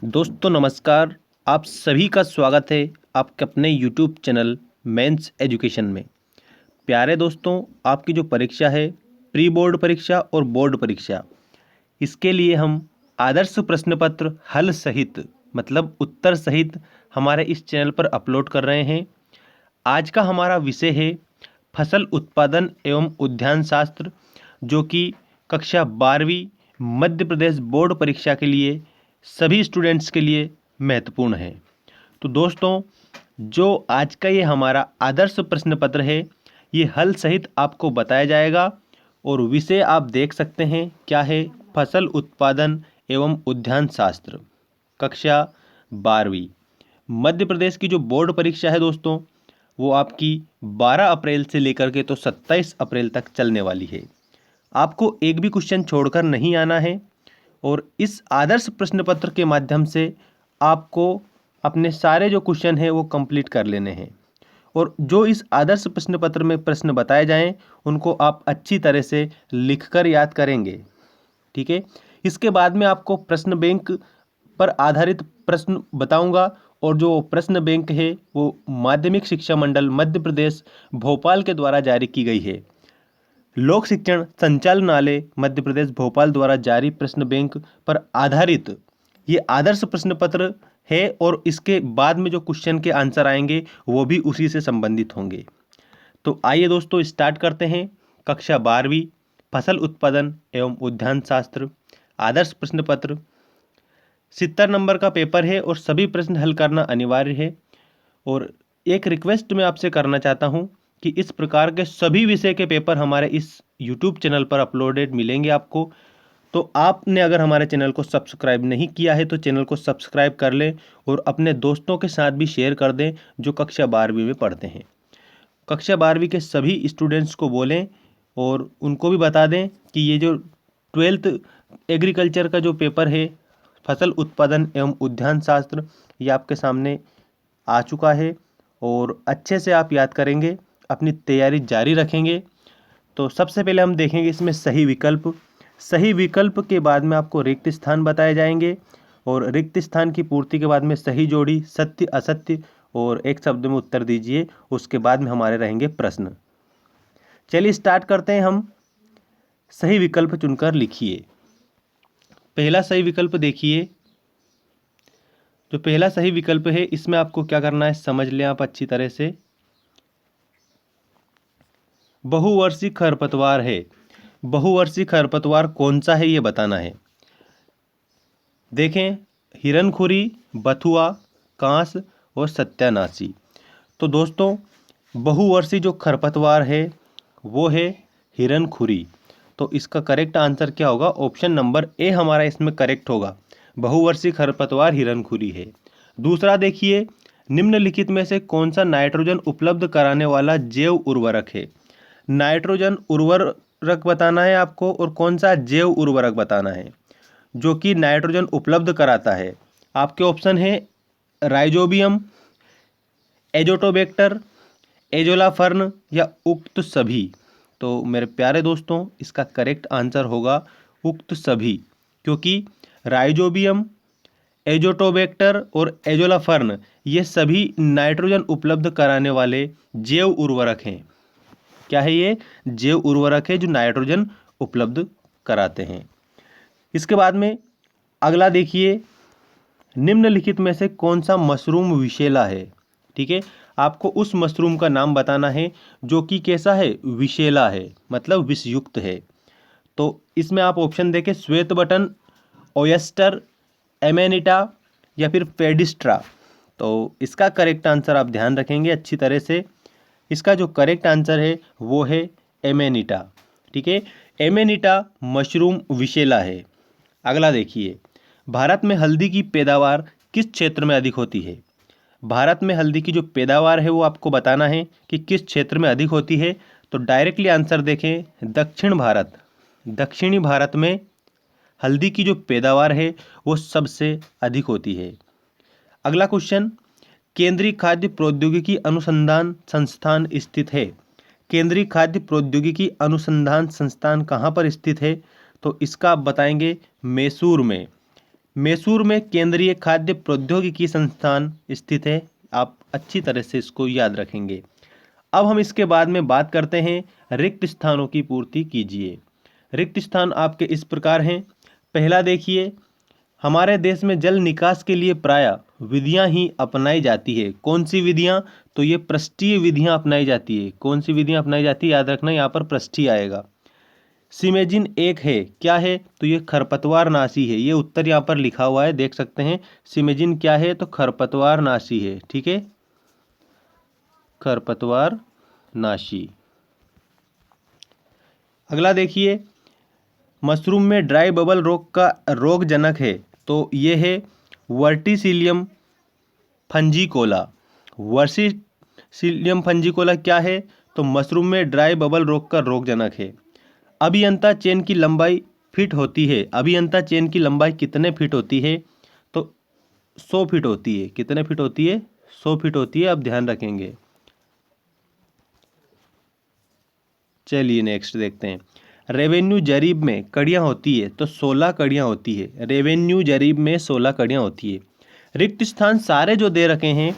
दोस्तों नमस्कार। आप सभी का स्वागत है आपके अपने यूट्यूब चैनल मेंस एजुकेशन में। प्यारे दोस्तों, आपकी जो परीक्षा है प्री बोर्ड परीक्षा और बोर्ड परीक्षा, इसके लिए हम आदर्श प्रश्न पत्र हल सहित मतलब उत्तर सहित हमारे इस चैनल पर अपलोड कर रहे हैं। आज का हमारा विषय है फसल उत्पादन एवं उद्यान शास्त्र, जो कि कक्षा 12वीं मध्य प्रदेश बोर्ड परीक्षा के लिए सभी स्टूडेंट्स के लिए महत्वपूर्ण है। तो दोस्तों, जो आज का ये हमारा आदर्श प्रश्न पत्र है, ये हल सहित आपको बताया जाएगा। और विषय आप देख सकते हैं क्या है, फसल उत्पादन एवं उद्यान शास्त्र, कक्षा 12वीं मध्य प्रदेश की जो बोर्ड परीक्षा है दोस्तों, वो आपकी 12 अप्रैल से लेकर के तो 27 अप्रैल तक चलने वाली है। आपको एक भी क्वेश्चन छोड़कर नहीं आना है और इस आदर्श प्रश्न पत्र के माध्यम से आपको अपने सारे जो क्वेश्चन हैं वो कंप्लीट कर लेने हैं। और जो इस आदर्श प्रश्न पत्र में प्रश्न बताए जाएं उनको आप अच्छी तरह से लिखकर याद करेंगे। ठीक है। इसके बाद में आपको प्रश्न बैंक पर आधारित प्रश्न बताऊंगा, और जो प्रश्न बैंक है वो माध्यमिक शिक्षा मंडल मध्य प्रदेश भोपाल के द्वारा जारी की गई है। लोक शिक्षण संचालनालय मध्य प्रदेश भोपाल द्वारा जारी प्रश्न बैंक पर आधारित ये आदर्श प्रश्न पत्र है, और इसके बाद में जो क्वेश्चन के आंसर आएंगे वो भी उसी से संबंधित होंगे। तो आइए दोस्तों स्टार्ट करते हैं। कक्षा 12वीं फसल उत्पादन एवं उद्यान शास्त्र आदर्श प्रश्न पत्र 70 नंबर का पेपर है और सभी प्रश्न हल करना अनिवार्य है। और एक रिक्वेस्ट मैं आपसे करना चाहता हूं कि इस प्रकार के सभी विषय के पेपर हमारे इस यूट्यूब चैनल पर अपलोडेड मिलेंगे आपको। तो आपने अगर हमारे चैनल को सब्सक्राइब नहीं किया है तो चैनल को सब्सक्राइब कर लें और अपने दोस्तों के साथ भी शेयर कर दें जो कक्षा 12वीं में पढ़ते हैं। कक्षा 12वीं के सभी स्टूडेंट्स को बोलें और उनको भी बता दें कि ये जो 12th एग्रीकल्चर का जो पेपर है फसल उत्पादन एवं उद्यान शास्त्र, ये आपके सामने आ चुका है और अच्छे से आप याद करेंगे, अपनी तैयारी जारी रखेंगे। तो सबसे पहले हम देखेंगे इसमें सही विकल्प। सही विकल्प के बाद में आपको रिक्त स्थान बताए जाएंगे और रिक्त स्थान की पूर्ति के बाद में सही जोड़ी, सत्य असत्य और एक शब्द में उत्तर दीजिए। उसके बाद में हमारे रहेंगे प्रश्न। चलिए स्टार्ट करते हैं हम। सही विकल्प चुनकर लिखिए। पहला सही विकल्प देखिए। जो पहला सही विकल्प है इसमें आपको क्या करना है समझ लें आप अच्छी तरह से। बहुवर्षीय खरपतवार है। बहुवर्षीय खरपतवार कौन सा है ये बताना है। देखें, हिरनखुरी, बथुआ, कांस और सत्यानाशी। तो दोस्तों, बहुवर्षीय जो खरपतवार है वो है हिरनखुरी। तो इसका करेक्ट आंसर क्या होगा? ऑप्शन नंबर ए हमारा इसमें करेक्ट होगा। बहुवर्षीय खरपतवार हिरनखुरी है। दूसरा देखिए, निम्नलिखित में से कौन सा नाइट्रोजन उपलब्ध कराने वाला जैव उर्वरक है। नाइट्रोजन उर्वरक बताना है आपको और कौन सा जैव उर्वरक बताना है जो कि नाइट्रोजन उपलब्ध कराता है। आपके ऑप्शन है राइजोबियम, एजोटोबैक्टर, एजोलाफर्न या उक्त सभी। तो मेरे प्यारे दोस्तों, इसका करेक्ट आंसर होगा उक्त सभी, क्योंकि राइजोबियम, एजोटोबैक्टर और एजोलाफर्न ये सभी नाइट्रोजन उपलब्ध कराने वाले जैव उर्वरक हैं। क्या है ये? जैव उर्वरक है जो नाइट्रोजन उपलब्ध कराते हैं। इसके बाद में अगला देखिए, निम्नलिखित में से कौन सा मशरूम विषैला है। ठीक है, आपको उस मशरूम का नाम बताना है जो कि कैसा है? विषैला है, मतलब विषयुक्त है। तो इसमें आप ऑप्शन देखें, श्वेत बटन, ओयस्टर, एमेनिटा या फिर पेडिस्ट्रा। तो इसका करेक्ट आंसर आप ध्यान रखेंगे अच्छी तरह से। इसका जो करेक्ट आंसर है वो है एमेनिटा। ठीक है, एमेनिटा मशरूम विषैला है। अगला देखिए, भारत में हल्दी की पैदावार किस क्षेत्र में अधिक होती है। भारत में हल्दी की जो पैदावार है वो आपको बताना है कि किस क्षेत्र में अधिक होती है। तो डायरेक्टली आंसर देखें, दक्षिण भारत। दक्षिणी भारत में हल्दी की जो पैदावार है वो सबसे अधिक होती है। अगला क्वेश्चन, केंद्रीय खाद्य प्रौद्योगिकी अनुसंधान संस्थान स्थित है। केंद्रीय खाद्य प्रौद्योगिकी अनुसंधान संस्थान कहाँ पर स्थित है? तो इसका आप बताएंगे मैसूर में। मैसूर में केंद्रीय खाद्य प्रौद्योगिकी संस्थान स्थित है। आप अच्छी तरह से इसको याद रखेंगे। अब हम इसके बाद में बात करते हैं रिक्त स्थानों की पूर्ति कीजिए। रिक्त स्थान आपके इस प्रकार हैं। पहला देखिए, हमारे देश में जल निकास के लिए प्रायः विधियां ही अपनाई जाती है। कौन सी विधियां? तो ये पृष्ठीय विधियां अपनाई जाती है। कौन सी विधियां अपनाई जाती है? याद रखना, यहाँ पर पृष्ठीय आएगा। सिमेजिन एक है, क्या है? तो ये खरपतवार नाशी है। ये उत्तर यहाँ पर लिखा हुआ है, देख सकते हैं। सिमेजिन क्या है? तो खरपतवार नाशी है। ठीक है, खरपतवार नाशी। अगला देखिए, मशरूम में ड्राई बबल रोग का रोगजनक है, तो ये है वर्टिसिलियम फंजीकोला। वर्टिसिलियम फंजीकोला क्या है? तो मशरूम में ड्राई बबल रोग का रोगजनक है। अभियंता चेन की लंबाई फिट होती है। अभियंता चेन की लंबाई कितने फिट होती है? तो 100 फीट होती है। कितने फीट होती है? 100 फीट होती है। अब ध्यान रखेंगे। चलिए नेक्स्ट देखते हैं। रेवेन्यू जरीब में कड़ियाँ होती है, तो 16 कड़ियाँ होती है। रेवेन्यू जरीब में 16 कड़ियाँ होती है। रिक्त स्थान सारे जो दे रखे हैं,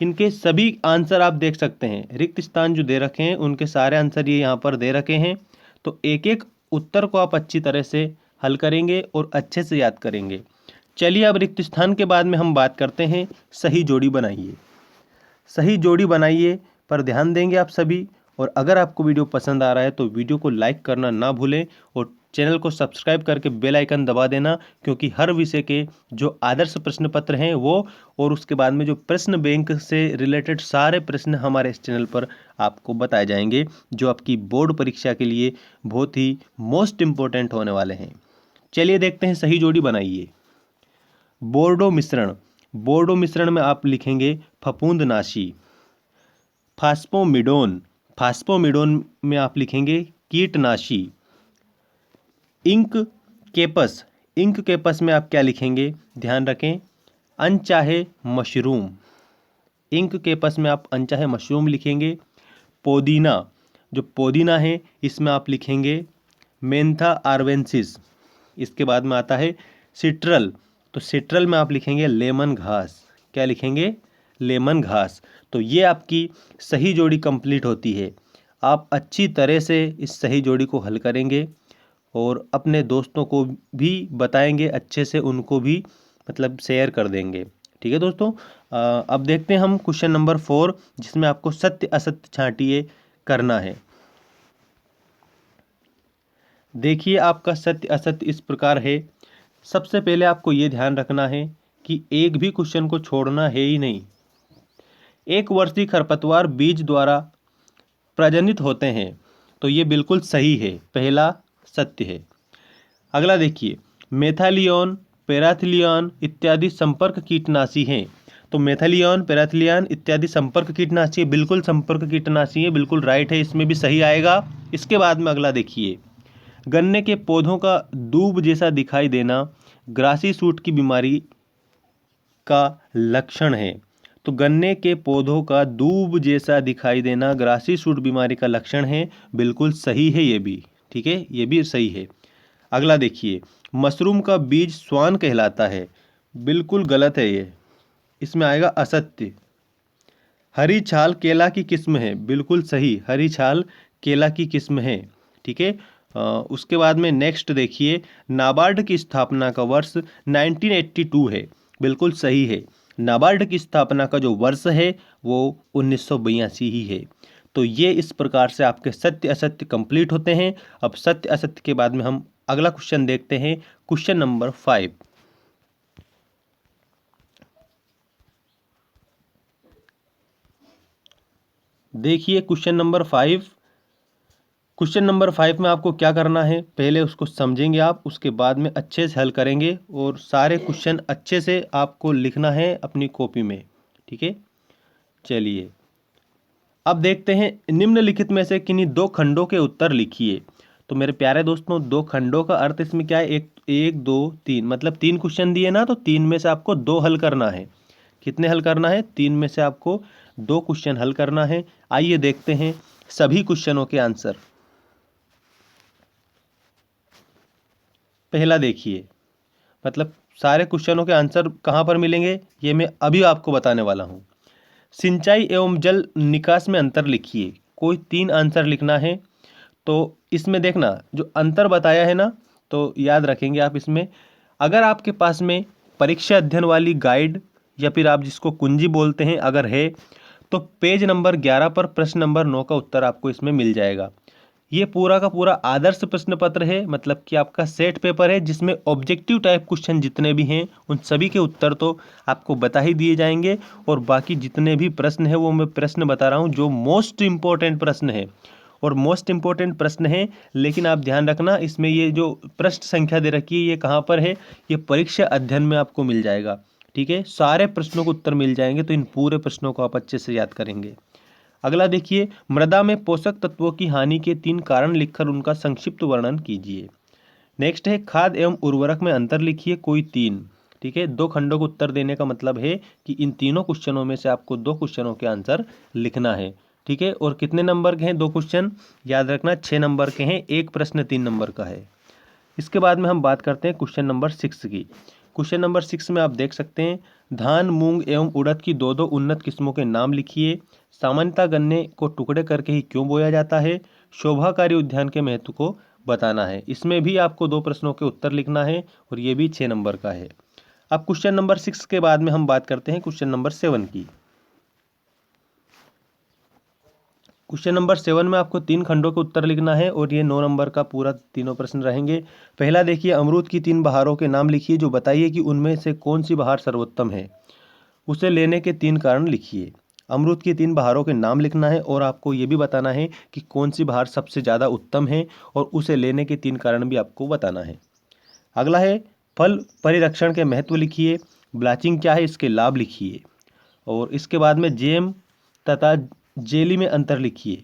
इनके सभी आंसर आप देख सकते हैं। रिक्त स्थान जो दे रखे हैं उनके सारे आंसर ये यहाँ पर दे रखे हैं। तो एक एक उत्तर को आप अच्छी तरह से हल करेंगे और अच्छे से याद करेंगे। चलिए अब रिक्त स्थान के बाद में हम बात करते हैं सही जोड़ी बनाइए। सही जोड़ी बनाइए पर ध्यान देंगे आप सभी। और अगर आपको वीडियो पसंद आ रहा है तो वीडियो को लाइक करना ना भूलें और चैनल को सब्सक्राइब करके बेल आइकन दबा देना, क्योंकि हर विषय के जो आदर्श प्रश्न पत्र हैं वो और उसके बाद में जो प्रश्न बैंक से रिलेटेड सारे प्रश्न हमारे इस चैनल पर आपको बताए जाएंगे, जो आपकी बोर्ड परीक्षा के लिए बहुत ही मोस्ट इम्पोर्टेंट होने वाले हैं। चलिए देखते हैं सही जोड़ी बनाइए। बोर्डो मिश्रण। बोर्डो मिश्रण में आप लिखेंगे फफूंदनाशी। फास्फोमिडोन। फास्फोमिडोन में आप लिखेंगे कीटनाशी। इंक केपस। इंक केपस में आप क्या लिखेंगे? ध्यान रखें, अनचाहे मशरूम। इंक केपस में आप अनचाहे मशरूम लिखेंगे। पोदीना। जो पोदीना है इसमें आप लिखेंगे मेंथा आर्वेंसिस। इसके बाद में आता है सिट्रल। तो सिट्रल में आप लिखेंगे लेमन घास। क्या लिखेंगे? लेमन घास। तो ये आपकी सही जोड़ी कंप्लीट होती है। आप अच्छी तरह से इस सही जोड़ी को हल करेंगे और अपने दोस्तों को भी बताएंगे, अच्छे से उनको भी मतलब शेयर कर देंगे। ठीक है दोस्तों, अब देखते हैं हम क्वेश्चन नंबर 4, जिसमें आपको सत्य असत्य छांटिए करना है। देखिए आपका सत्य असत्य इस प्रकार है। सबसे पहले आपको ये ध्यान रखना है कि एक भी क्वेश्चन को छोड़ना है ही नहीं। एक वर्षीय खरपतवार बीज द्वारा प्रजनित होते हैं, तो ये बिल्कुल सही है, पहला सत्य है। अगला देखिए, मेथालियन, पैराथिलियन इत्यादि संपर्क कीटनाशी हैं। तो मेथालियन, पैराथिलियन इत्यादि संपर्क कीटनाशी बिल्कुल संपर्क कीटनाशी है, बिल्कुल राइट है, इसमें भी सही आएगा। इसके बाद में अगला देखिए, गन्ने के पौधों का दूब जैसा दिखाई देना ग्रासी सूट की बीमारी का लक्षण है। तो गन्ने के पौधों का दूब जैसा दिखाई देना ग्रासी सूट बीमारी का लक्षण है, बिल्कुल सही है ये भी। ठीक है, ये भी सही है। अगला देखिए, मशरूम का बीज स्वान कहलाता है, बिल्कुल गलत है ये, इसमें आएगा असत्य। हरी छाल केला की किस्म है, बिल्कुल सही, हरी छाल केला की किस्म है। ठीक है, उसके बाद में नेक्स्ट देखिए, नाबार्ड की स्थापना का वर्ष 1982 है, बिल्कुल सही है। नाबार्ड की स्थापना का जो वर्ष है वो 1982 ही है। तो ये इस प्रकार से आपके सत्य असत्य कंप्लीट होते हैं। अब सत्य असत्य के बाद में हम अगला क्वेश्चन देखते हैं, क्वेश्चन नंबर 5। देखिए क्वेश्चन नंबर 5। क्वेश्चन नंबर 5 में आपको क्या करना है, पहले उसको समझेंगे आप, उसके बाद में अच्छे से हल करेंगे और सारे क्वेश्चन अच्छे से आपको लिखना है अपनी कॉपी में। ठीक है, चलिए अब देखते हैं, निम्नलिखित में से किन्हीं दो खंडों के उत्तर लिखिए। तो मेरे प्यारे दोस्तों, दो खंडों का अर्थ इसमें क्या है? एक दो तीन, मतलब 3 क्वेश्चन दिए ना, तो 3 में से आपको 2 हल करना है। कितने हल करना है? 3 में से आपको 2 क्वेश्चन हल करना है। आइए देखते हैं सभी क्वेश्चनों के आंसर। पहला देखिए, मतलब सारे क्वेश्चनों के आंसर कहाँ पर मिलेंगे ये मैं अभी आपको बताने वाला हूँ। सिंचाई एवं जल निकास में अंतर लिखिए। कोई 3 आंसर लिखना है। तो इसमें देखना जो अंतर बताया है ना, तो याद रखेंगे आप इसमें। अगर आपके पास में परीक्षा अध्ययन वाली गाइड या फिर आप जिसको कुंजी बोलते हैं अगर है, तो पेज नंबर 11 पर प्रश्न नंबर 9 का उत्तर आपको इसमें मिल जाएगा। ये पूरा का पूरा आदर्श प्रश्न पत्र है, मतलब कि आपका सेट पेपर है जिसमें ऑब्जेक्टिव टाइप क्वेश्चन जितने भी हैं उन सभी के उत्तर तो आपको बता ही दिए जाएंगे। और बाकी जितने भी प्रश्न है वो मैं प्रश्न बता रहा हूँ जो मोस्ट इम्पोर्टेंट प्रश्न है, और मोस्ट इम्पोर्टेंट प्रश्न है। लेकिन आप ध्यान रखना इसमें ये जो प्रश्न संख्या दे रखी है ये कहाँ पर है, ये परीक्षा अध्ययन में आपको मिल जाएगा। ठीक है, सारे प्रश्नों को उत्तर मिल जाएंगे, तो इन पूरे प्रश्नों को आप अच्छे से याद करेंगे। अगला देखिए, मृदा में पोषक तत्वों की हानि के 3 कारण लिखकर उनका संक्षिप्त वर्णन कीजिए। नेक्स्ट है खाद एवं उर्वरक में अंतर लिखिए कोई 3। ठीक है, 2 खंडों को उत्तर देने का मतलब है कि इन तीनों क्वेश्चनों में से आपको 2 क्वेश्चनों के आंसर लिखना है। ठीक है, और कितने नंबर के हैं 2 क्वेश्चन, याद रखना 6 नंबर के हैं, एक प्रश्न 3 नंबर का है। इसके बाद में हम बात करते हैं क्वेश्चन नंबर 6 की। क्वेश्चन नंबर 6 में आप देख सकते हैं, धान मूंग एवं उड़द की 2-2 उन्नत किस्मों के नाम लिखिए। सामान्यतः गन्ने को टुकड़े करके ही क्यों बोया जाता है। शोभाकारी उद्यान के महत्व को बताना है। इसमें भी आपको 2 प्रश्नों के उत्तर लिखना है और ये भी 6 नंबर का है। अब क्वेश्चन नंबर 6 के बाद में हम बात करते हैं क्वेश्चन नंबर 7 की। क्वेश्चन नंबर 7 में आपको 3 खंडों के उत्तर लिखना है और ये 9 नंबर का पूरा तीनों प्रश्न रहेंगे। पहला देखिए, अमरूद की 3 बहारों के नाम लिखिए जो बताइए कि उनमें से कौन सी बहार सर्वोत्तम है। उसे लेने के 3 कारण लिखिए। अमरूद की 3 बहारों के नाम लिखना है और आपको ये भी बताना है कि कौन सी बहार सबसे ज़्यादा उत्तम है और उसे लेने के 3 कारण भी आपको बताना है। अगला है, फल परिरक्षण के महत्व लिखिए। ब्लाचिंग क्या है इसके लाभ लिखिए। और इसके बाद में जेम तथा जेली में अंतर लिखिए।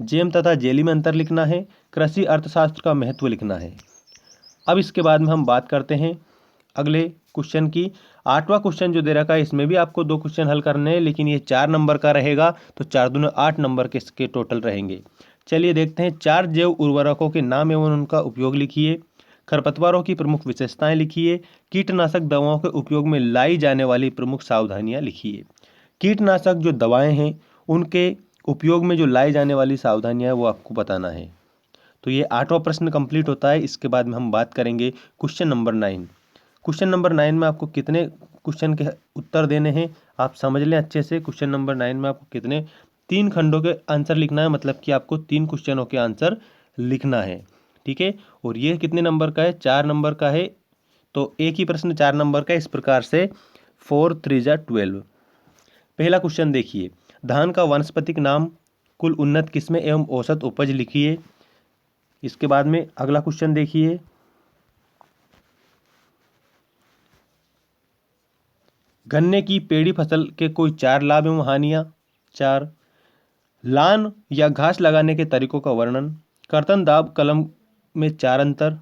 जेम तथा जेली में अंतर लिखना है। कृषि अर्थशास्त्र का महत्व लिखना है। अब इसके बाद में हम बात करते हैं अगले क्वेश्चन की। 8वां क्वेश्चन जो दे रखा है इसमें भी आपको 2 क्वेश्चन हल करने हैं, लेकिन ये 4 नंबर का रहेगा, तो 4 दूनी 8 नंबर के इसके टोटल रहेंगे। चलिए देखते हैं, 4 जैव उर्वरकों के नाम एवं उनका उपयोग लिखिए। खरपतवारों की प्रमुख विशेषताएं लिखिए। कीटनाशक दवाओं के उपयोग में लाई जाने वाली प्रमुख सावधानियां लिखिए। कीटनाशक जो दवाएं हैं उनके उपयोग में जो लाई जाने वाली सावधानियां हैं वो आपको बताना है। तो ये 8वां प्रश्न कंप्लीट होता है। इसके बाद में हम बात करेंगे क्वेश्चन नंबर 9। क्वेश्चन नंबर 9 में आपको कितने क्वेश्चन के उत्तर देने हैं आप समझ लें अच्छे से। क्वेश्चन नंबर 9 में आपको कितने 3 खंडों के आंसर लिखना है, मतलब कि आपको 3 क्वेश्चनों के आंसर लिखना है। ठीक है, और ये कितने नंबर का है, 4 नंबर का है। तो एक ही प्रश्न 4 नंबर का, इस प्रकार से 4 3 जा 12। पहला क्वेश्चन देखिए, धान का वानस्पतिक नाम, कुल उन्नत किस्में एवं औसत उपज लिखिए। इसके बाद में अगला क्वेश्चन देखिए, गन्ने की पेड़ी फसल के कोई 4 लाभ एवं हानियां। 4, लान या घास लगाने के तरीकों का वर्णन। कर्तन दाब कलम में 4 अंतर।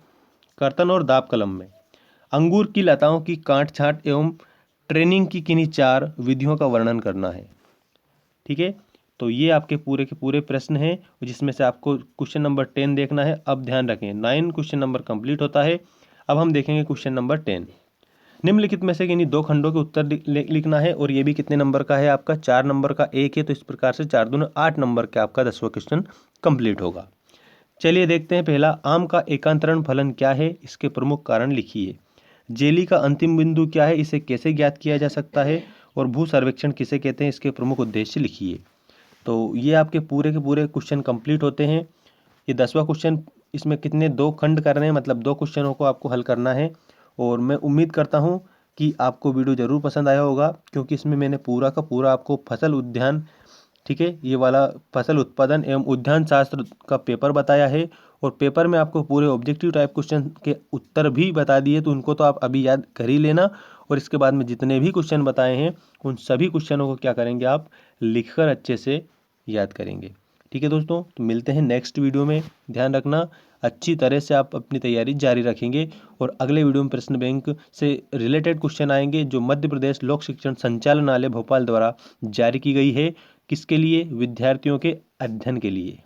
कर्तन और दाब कलम में अंगूर की लताओं की काट छांट एवं ट्रेनिंग की किन्हीं 4 विधियों का वर्णन करना है। ठीक है, तो ये आपके पूरे के पूरे प्रश्न हैं जिसमें से आपको क्वेश्चन नंबर 10 देखना है। अब ध्यान रखें 9 क्वेश्चन नंबर कंप्लीट होता है। अब हम देखेंगे क्वेश्चन नंबर 10। निम्नलिखित में से किन्हीं 2 खंडों के उत्तर लिखना है और ये भी कितने नंबर का है आपका, 4 नंबर का एक है। तो इस प्रकार से 4 दूनी 8 नंबर का आपका 10वां क्वेश्चन कंप्लीट होगा। चलिए देखते हैं, पहला, आम का एकांतरण फलन क्या है, इसके प्रमुख कारण लिखिए। जेली का अंतिम बिंदु क्या है, इसे कैसे ज्ञात किया जा सकता है, और भू सर्वेक्षण किसे कहते हैं, इसके प्रमुख उद्देश्य लिखिए। तो ये आपके पूरे के पूरे क्वेश्चन कंप्लीट होते हैं। ये 10वां क्वेश्चन, इसमें कितने 2 खंड करने हैं, मतलब 2 क्वेश्चनों को आपको हल करना है। और मैं उम्मीद करता हूँ कि आपको वीडियो ज़रूर पसंद आया होगा, क्योंकि इसमें मैंने पूरा का पूरा आपको फसल उद्यान, ठीक है, ये वाला फसल उत्पादन एवं उद्यान शास्त्र का पेपर बताया है। और पेपर में आपको पूरे ऑब्जेक्टिव टाइप क्वेश्चन के उत्तर भी बता दिए, तो उनको तो आप अभी याद कर ही लेना। और इसके बाद में जितने भी क्वेश्चन बताए हैं उन सभी क्वेश्चनों को क्या करेंगे आप, लिखकर अच्छे से याद करेंगे। ठीक है दोस्तों, तो मिलते हैं नेक्स्ट वीडियो में। ध्यान रखना अच्छी तरह से आप अपनी तैयारी जारी रखेंगे। और अगले वीडियो में प्रश्न बैंक से रिलेटेड क्वेश्चन आएंगे जो मध्य प्रदेश लोक शिक्षण संचालनालय भोपाल द्वारा जारी की गई है। किसके लिए, विद्यार्थियों के अध्ययन के लिए।